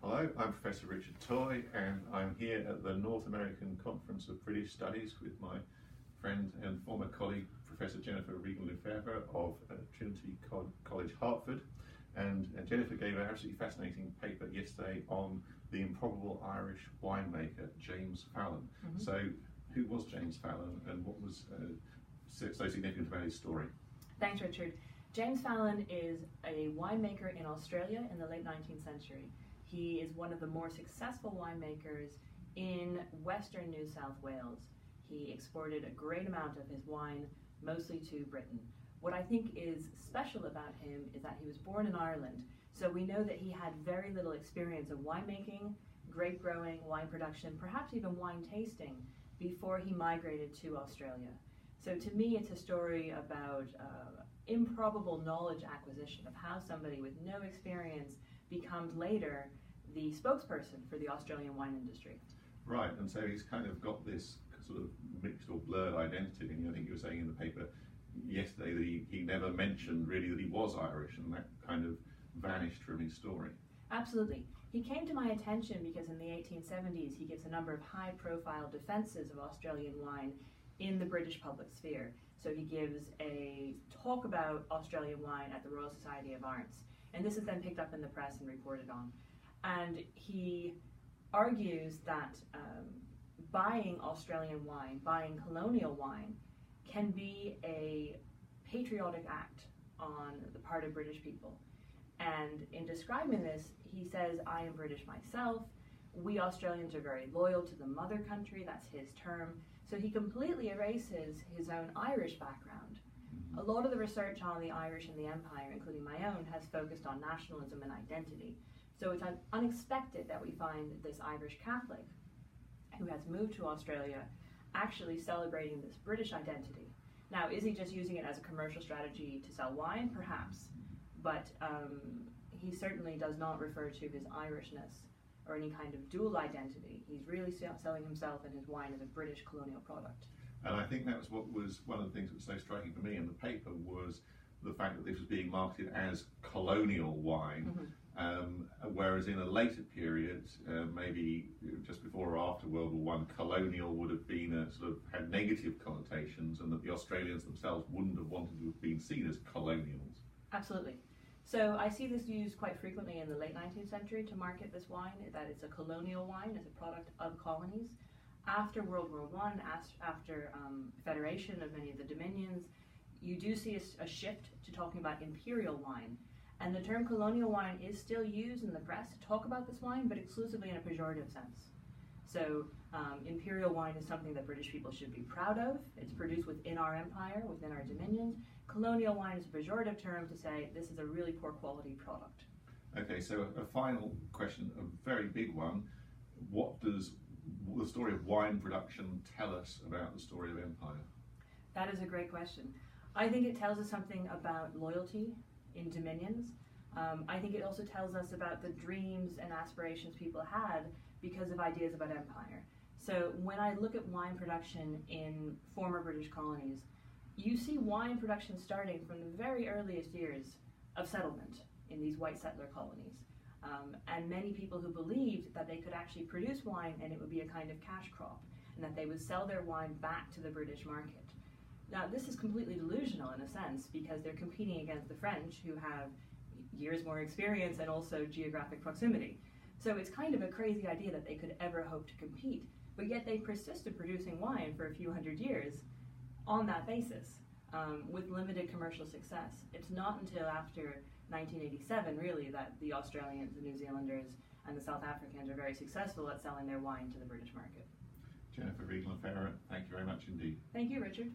Hello, I'm Professor Richard Toye and I'm here at the North American Conference of British Studies with my friend and former colleague Professor Jennifer Regan-Lefebvre of Trinity College, Hartford. And Jennifer gave an absolutely fascinating paper yesterday on the improbable Irish winemaker, James Fallon. So who was James Fallon and what was so significant about his story? Thanks, Richard. James Fallon is a winemaker in Australia in the late 19th century. He is one of the more successful winemakers in Western New South Wales. He exported a great amount of his wine, mostly to Britain. What I think is special about him is that he was born in Ireland, so we know that he had very little experience of winemaking, grape growing, wine production, perhaps even wine tasting before he migrated to Australia. So to me, it's a story about improbable knowledge acquisition of how somebody with no experience becomes later the spokesperson for the Australian wine industry. Right, and so he's kind of got this sort of mixed or blurred identity, and I think you were saying in the paper yesterday that he never mentioned really that he was Irish, and that kind of vanished from his story. Absolutely. He came to my attention because in the 1870s he gives a number of high-profile defenses of Australian wine in the British public sphere. So he gives a talk about Australian wine at the Royal Society of Arts, and this is then picked up in the press and reported on. And he argues that buying Australian wine, buying colonial wine, can be a patriotic act on the part of British people. And in describing this, he says, "I am British myself. We Australians are very loyal to the mother country," that's his term. So he completely erases his own Irish background. A lot of the research on the Irish and the Empire, including my own, has focused on nationalism and identity. So it's unexpected that we find this Irish Catholic who has moved to Australia actually celebrating this British identity. Now, is he just using it as a commercial strategy to sell wine? Perhaps. But he certainly does not refer to his Irishness or any kind of dual identity. He's really selling himself and his wine as a British colonial product. And I think that was what was one of the things that was so striking for me in the paper was the fact that this was being marketed as colonial wine, whereas in a later period, maybe just before or after World War I, colonial would have been had negative connotations, and that the Australians themselves wouldn't have wanted to have been seen as colonials. Absolutely. So I see this used quite frequently in the late 19th century to market this wine, that it's a colonial wine, it's a product of colonies. After World War I, after federation of many of the dominions, you do see a shift to talking about imperial wine. And the term colonial wine is still used in the press to talk about this wine, but exclusively in a pejorative sense. So imperial wine is something that British people should be proud of. It's produced within our empire, within our dominions. Colonial wine is a pejorative term to say this is a really poor quality product. Okay, so a final question, a very big one. What does the story of wine production tell us about the story of empire? That is a great question. I think it tells us something about loyalty in dominions. I think it also tells us about the dreams and aspirations people had because of ideas about empire. So when I look at wine production in former British colonies, you see wine production starting from the very earliest years of settlement in these white settler colonies. And many people who believed that they could actually produce wine and it would be a kind of cash crop, and that they would sell their wine back to the British market. Now, this is completely delusional in a sense because they're competing against the French, who have years more experience and also geographic proximity. So it's kind of a crazy idea that they could ever hope to compete, but yet they persisted producing wine for a few hundred years on that basis with limited commercial success. It's not until after 1987 really that the Australians, the New Zealanders, and the South Africans are very successful at selling their wine to the British market. Jennifer Regan-Lefebvre, thank you very much indeed. Thank you, Richard.